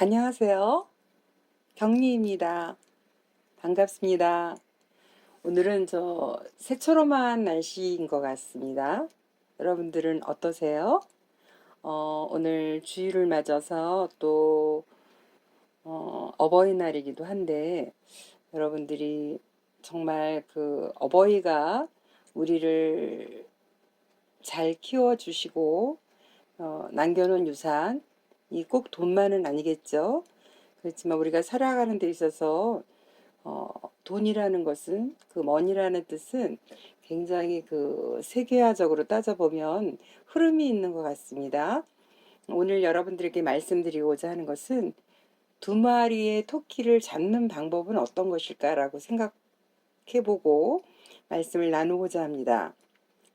안녕하세요. 경리입니다. 반갑습니다. 오늘은 새초롬한 날씨인 것 같습니다. 여러분들은 어떠세요? 오늘 주일을 맞아서 또 어버이날이기도 한데 여러분들이 정말 그 어버이가 우리를 잘 키워주시고 남겨놓은 유산이 꼭 돈만은 아니겠죠. 그렇지만 우리가 살아가는 데 있어서 돈이라는 것은 그 money라는 뜻은 굉장히 그 세계화적으로 따져보면 흐름이 있는 것 같습니다. 오늘 여러분들에게 말씀드리고자 하는 것은 두 마리의 토끼를 잡는 방법은 어떤 것일까라고 생각해보고 말씀을 나누고자 합니다.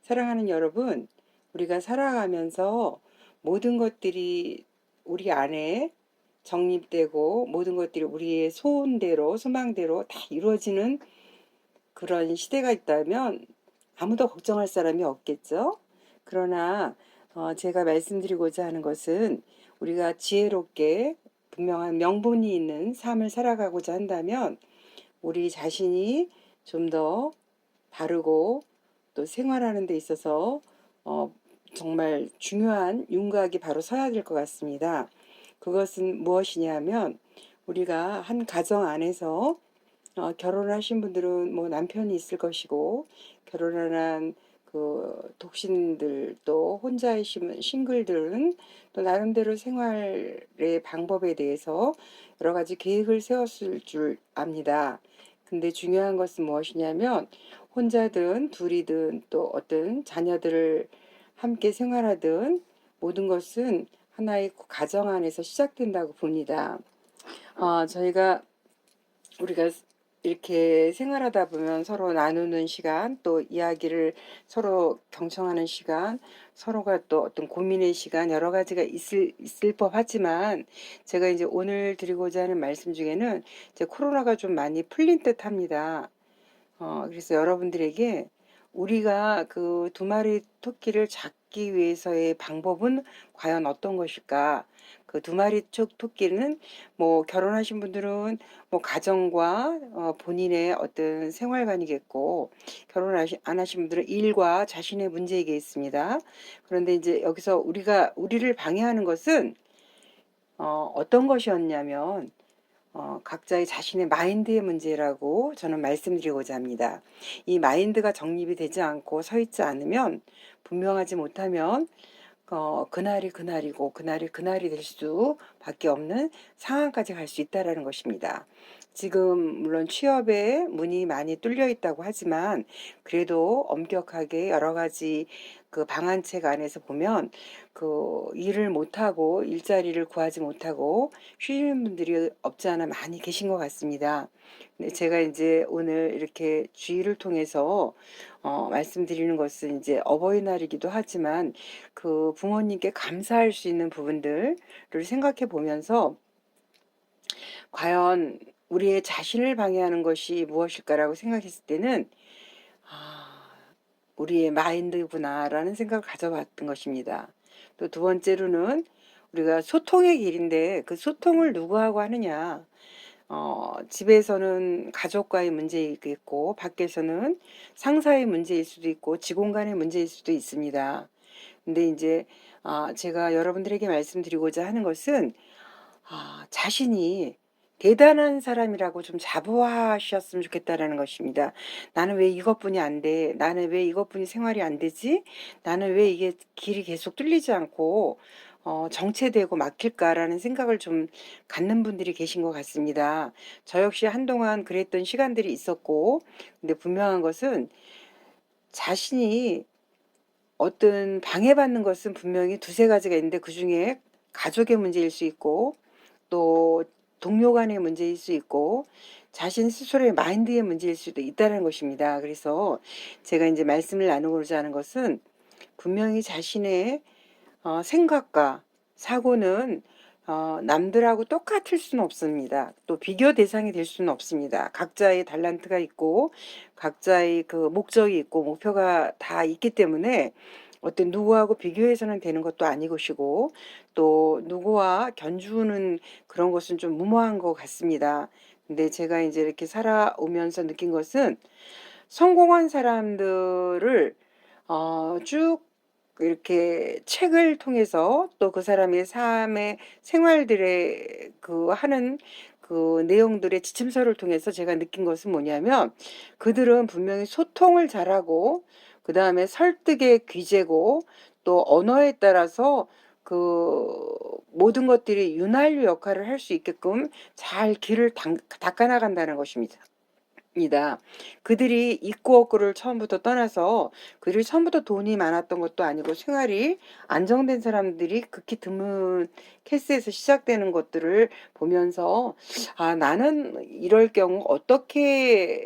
사랑하는 여러분, 우리가 살아가면서 모든 것들이 우리 안에 정립되고 모든 것들이 우리의 소원대로 소망대로 다 이루어지는 그런 시대가 있다면 아무도 걱정할 사람이 없겠죠. 그러나 제가 말씀드리고자 하는 것은 우리가 지혜롭게 분명한 명분이 있는 삶을 살아가고자 한다면 우리 자신이 좀 더 바르고 또 생활하는 데 있어서 어, 정말 중요한 윤곽이 바로 서야 될 것 같습니다. 그것은 무엇이냐면 우리가 한 가정 안에서 결혼하신 분들은 뭐 남편이 있을 것이고 결혼한 그 독신들 또 혼자이신 싱글들은 또 나름대로 생활의 방법에 대해서 여러 가지 계획을 세웠을 줄 압니다. 근데 중요한 것은 무엇이냐면 혼자든 둘이든 또 어떤 자녀들을 함께 생활하든 모든 것은 하나의 가정 안에서 시작된다고 봅니다. 저희가 우리가 이렇게 생활하다 보면 서로 나누는 시간, 또 이야기를 서로 경청하는 시간, 서로가 또 어떤 고민의 시간, 여러 가지가 있을 법하지만, 제가 이제 오늘 드리고자 하는 말씀 중에는 이제 코로나가 좀 많이 풀린 듯 합니다. 그래서 여러분들에게 우리가 그 두 마리 토끼를 잡기 위해서의 방법은 과연 어떤 것일까? 그 두 마리 토끼는 뭐 결혼하신 분들은 뭐 가정과 본인의 어떤 생활관이겠고 결혼 안 하신 분들은 일과 자신의 문제이겠습니다. 그런데 이제 여기서 우리를 방해하는 것은 어떤 것이었냐면 각자의 자신의 마인드의 문제라고 저는 말씀드리고자 합니다. 이 마인드가 정립이 되지 않고 서 있지 않으면 분명하지 못하면 그날이 그날이고 그날이 그날이 될 수밖에 없는 상황까지 갈 수 있다라는 것입니다. 지금 물론 취업에 문이 많이 뚫려 있다고 하지만 그래도 엄격하게 여러 가지 그 방안책 안에서 보면 그 일을 못하고 일자리를 구하지 못하고 쉬시는 분들이 없지 않아 많이 계신 것 같습니다. 근데 제가 이제 오늘 이렇게 주의를 통해서 말씀드리는 것은 이제 어버이날이기도 하지만 그 부모님께 감사할 수 있는 부분들을 생각해 보면서 과연 우리의 자신을 방해하는 것이 무엇일까라고 생각했을 때는 아, 우리의 마인드구나라는 생각을 가져봤던 것입니다. 또 두 번째로는 우리가 소통의 길인데 그 소통을 누구하고 하느냐. 집에서는 가족과의 문제이겠고 밖에서는 상사의 문제일 수도 있고 직원 간의 문제일 수도 있습니다. 근데 이제 제가 여러분들에게 말씀드리고자 하는 것은 자신이 대단한 사람이라고 좀 자부하셨으면 좋겠다라는 것입니다. 나는 왜 이것뿐이 안 돼? 나는 왜 이것뿐이 생활이 안 되지? 나는 왜 이게 길이 계속 뚫리지 않고 정체되고 막힐까라는 생각을 좀 갖는 분들이 계신 것 같습니다. 저 역시 한동안 그랬던 시간들이 있었고, 근데 분명한 것은 자신이 어떤 방해받는 것은 분명히 두세 가지가 있는데 그 중에 가족의 문제일 수 있고 또 동료 간의 문제일 수 있고 자신 스스로의 마인드의 문제일 수도 있다는 것입니다. 그래서 제가 이제 말씀을 나누고자 하는 것은 분명히 자신의 생각과 사고는 남들하고 똑같을 수는 없습니다. 또 비교 대상이 될 수는 없습니다. 각자의 달란트가 있고 각자의 그 목적이 있고 목표가 다 있기 때문에 어떤 누구하고 비교해서는 되는 것도 아니고시고 또 누구와 견주는 그런 것은 좀 무모한 것 같습니다. 근데 제가 이제 이렇게 살아오면서 느낀 것은 성공한 사람들을 쭉 이렇게 책을 통해서 또 그 사람의 삶의 생활들의 그 하는 그 내용들의 지침서를 통해서 제가 느낀 것은 뭐냐면 그들은 분명히 소통을 잘하고 그 다음에 설득의 귀재고 또 언어에 따라서 그 모든 것들이 윤활유 역할을 할 수 있게끔 잘 길을 닦아나간다는 것입니다. 입니다. 그들이 있고 없고를 처음부터 떠나서 그들이 처음부터 돈이 많았던 것도 아니고 생활이 안정된 사람들이 극히 드문 케이스에서 시작되는 것들을 보면서 아, 나는 이럴 경우 어떻게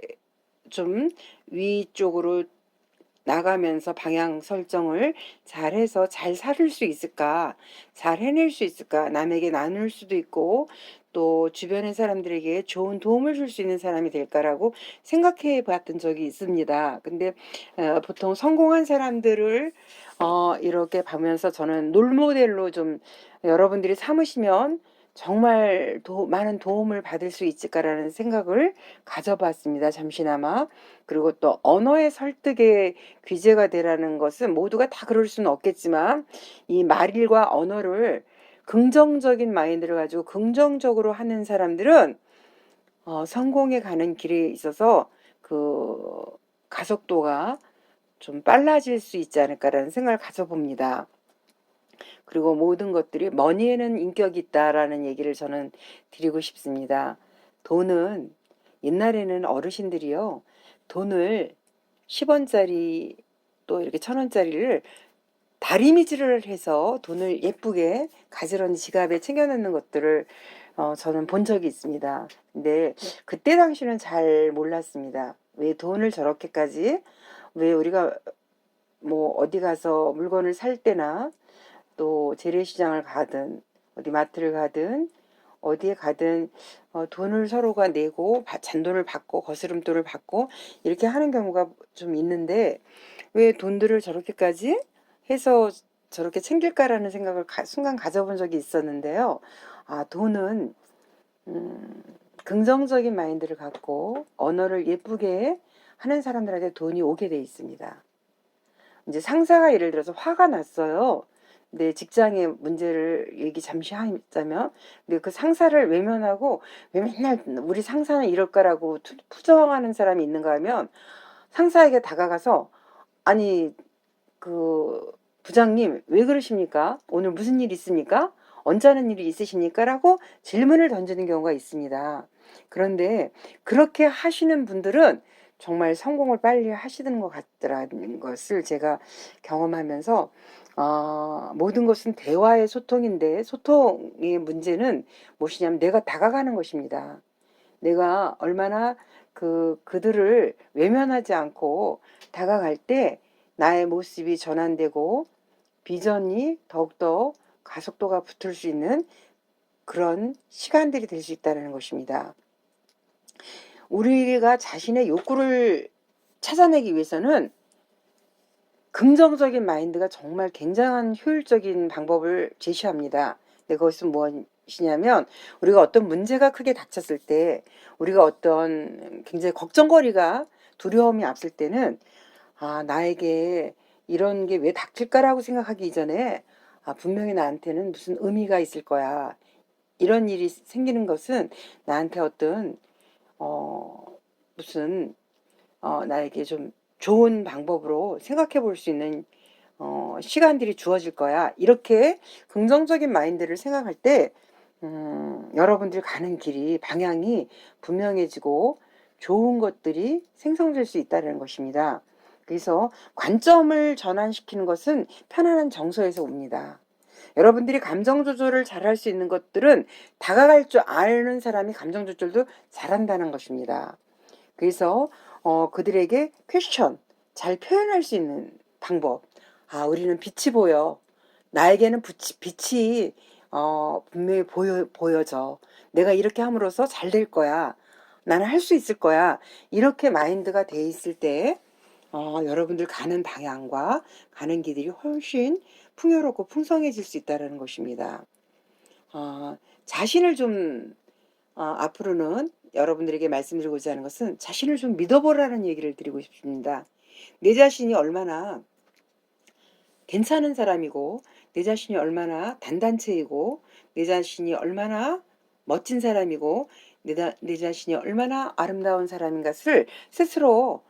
좀 위쪽으로 나가면서 방향 설정을 잘해서 잘 살을 수 있을까, 잘 해낼 수 있을까, 남에게 나눌 수도 있고 또 주변의 사람들에게 좋은 도움을 줄 수 있는 사람이 될까라고 생각해 봤던 적이 있습니다. 근데 보통 성공한 사람들을 이렇게 보면서 저는 롤모델로 좀 여러분들이 삼으시면 정말 많은 도움을 받을 수 있을까라는 생각을 가져봤습니다. 잠시나마. 그리고 또 언어의 설득에 귀재가 되라는 것은 모두가 다 그럴 수는 없겠지만 이 말과 언어를 긍정적인 마인드를 가지고 긍정적으로 하는 사람들은 성공에 가는 길에 있어서 그 가속도가 좀 빨라질 수 있지 않을까라는 생각을 가져봅니다. 그리고 모든 것들이 머니에는 인격이 있다라는 얘기를 저는 드리고 싶습니다. 돈은 옛날에는 어르신들이요. 돈을 10원짜리 또 이렇게 1000원짜리를 다리미질을 해서 돈을 예쁘게 가지런히 지갑에 챙겨놓는 것들을 저는 본 적이 있습니다. 근데 그때 당시는 잘 몰랐습니다. 왜 돈을 저렇게까지 왜 우리가 뭐 어디 가서 물건을 살 때나 또 재래시장을 가든 어디 마트를 가든 어디에 가든 돈을 서로가 내고 잔돈을 받고 거스름돈을 받고 이렇게 하는 경우가 좀 있는데 왜 돈들을 저렇게까지 해서 저렇게 챙길까라는 생각을 순간 가져본 적이 있었는데요. 아, 돈은 음, 긍정적인 마인드를 갖고 언어를 예쁘게 하는 사람들한테 돈이 오게 돼 있습니다. 이제 상사가 예를 들어서 화가 났어요. 내 직장의 문제를 얘기 잠시 하자면, 근데 그 상사를 외면하고 왜 맨날 우리 상사는 이럴까라고 투정하는 사람이 있는가 하면 상사에게 다가가서 아니 그 부장님 왜 그러십니까? 오늘 무슨 일 있습니까? 언짢은 일이 있으십니까? 라고 질문을 던지는 경우가 있습니다. 그런데 그렇게 하시는 분들은 정말 성공을 빨리 하시는 것 같더라는 것을 제가 경험하면서 모든 것은 대화의 소통인데 소통의 문제는 무엇이냐면 내가 다가가는 것입니다. 내가 얼마나 그들을 외면하지 않고 다가갈 때 나의 모습이 전환되고 비전이 더욱더 가속도가 붙을 수 있는 그런 시간들이 될 수 있다는 것입니다. 우리가 자신의 욕구를 찾아내기 위해서는 긍정적인 마인드가 정말 굉장한 효율적인 방법을 제시합니다. 근데 그것은 무엇이냐면 우리가 어떤 문제가 크게 닥쳤을 때 우리가 어떤 굉장히 걱정거리가 두려움이 앞설 때는 나에게 이런 게 왜 닥칠까라고 생각하기 이전에 분명히 나한테는 무슨 의미가 있을 거야. 이런 일이 생기는 것은 나한테 어떤 무슨 나에게 좀 좋은 방법으로 생각해 볼 수 있는 시간들이 주어질 거야. 이렇게 긍정적인 마인드를 생각할 때 여러분들 가는 길이 방향이 분명해지고 좋은 것들이 생성될 수 있다는 것입니다. 그래서 관점을 전환시키는 것은 편안한 정서에서 옵니다. 여러분들이 감정 조절을 잘할 수 있는 것들은 다가갈 줄 아는 사람이 감정 조절도 잘한다는 것입니다. 그래서 그들에게 퀘스천 잘 표현할 수 있는 방법. 우리는 빛이 보여. 나에게는 빛이 분명히 보여져. 내가 이렇게 함으로써 잘 될 거야. 나는 할 수 있을 거야. 이렇게 마인드가 돼 있을 때 여러분들 가는 방향과 가는 길이 훨씬 풍요롭고 풍성해질 수 있다는 것입니다. 자신을 좀 앞으로는 여러분들에게 말씀드리고자 하는 것은 자신을 좀 믿어보라는 얘기를 드리고 싶습니다. 내 자신이 얼마나 괜찮은 사람이고, 내 자신이 얼마나 단단체이고, 내 자신이 얼마나 멋진 사람이고, 내 자신이 얼마나 아름다운 사람인 것을 스스로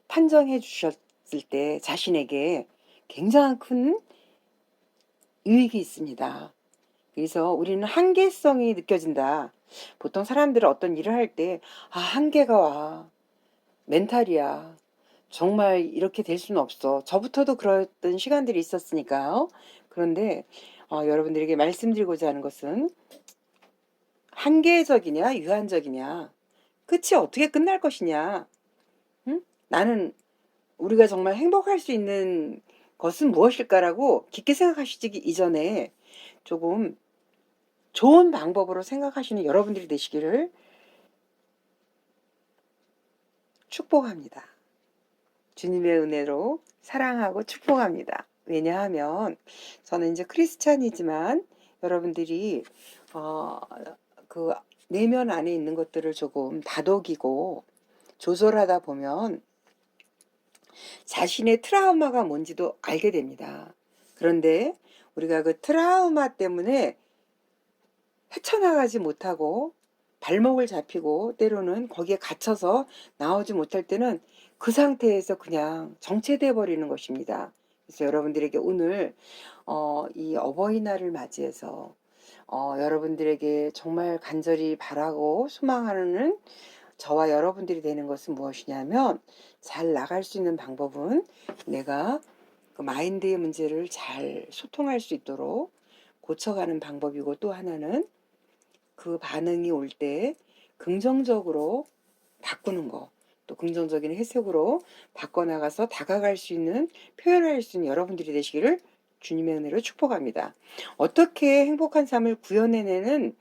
판정해 주셨을 때 자신에게 굉장한 큰 유익이 있습니다. 그래서 우리는 한계성이 느껴진다. 보통 사람들은 어떤 일을 할 때, 한계가 와. 멘탈이야. 정말 이렇게 될 수는 없어. 저부터도 그랬던 시간들이 있었으니까요. 그런데 여러분들에게 말씀드리고자 하는 것은 한계적이냐, 유한적이냐, 끝이 어떻게 끝날 것이냐, 응? 나는 우리가 정말 행복할 수 있는 것은 무엇일까라고 깊게 생각하시기 이전에 조금 좋은 방법으로 생각하시는 여러분들이 되시기를 축복합니다. 주님의 은혜로 사랑하고 축복합니다. 왜냐하면 저는 이제 크리스찬이지만 여러분들이 그 내면 안에 있는 것들을 조금 다독이고 조절하다 보면 자신의 트라우마가 뭔지도 알게 됩니다. 그런데 우리가 그 트라우마 때문에 헤쳐나가지 못하고 발목을 잡히고 때로는 거기에 갇혀서 나오지 못할 때는 그 상태에서 그냥 정체돼 버리는 것입니다. 그래서 여러분들에게 오늘 이 어버이날을 맞이해서 여러분들에게 정말 간절히 바라고 소망하는 저와 여러분들이 되는 것은 무엇이냐면, 잘 나갈 수 있는 방법은 내가 그 마인드의 문제를 잘 소통할 수 있도록 고쳐가는 방법이고, 또 하나는 그 반응이 올 때 긍정적으로 바꾸는 거, 또 긍정적인 해석으로 바꿔나가서 다가갈 수 있는, 표현할 수 있는 여러분들이 되시기를 주님의 은혜로 축복합니다. 어떻게 행복한 삶을 구현해내는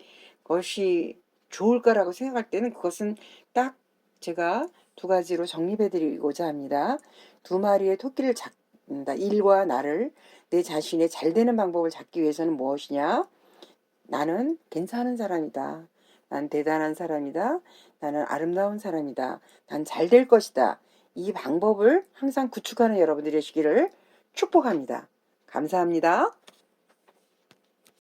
것이 좋을까라고 생각할 때는 그것은 딱 제가 두 가지로 정립해드리고자 합니다. 두 마리의 토끼를 잡는다. 일과 나를, 내 자신의 잘 되는 방법을 잡기 위해서는 무엇이냐? 나는 괜찮은 사람이다. 난 대단한 사람이다. 나는 아름다운 사람이다. 난 잘 될 것이다. 이 방법을 항상 구축하는 여러분들이 되시기를 축복합니다. 감사합니다.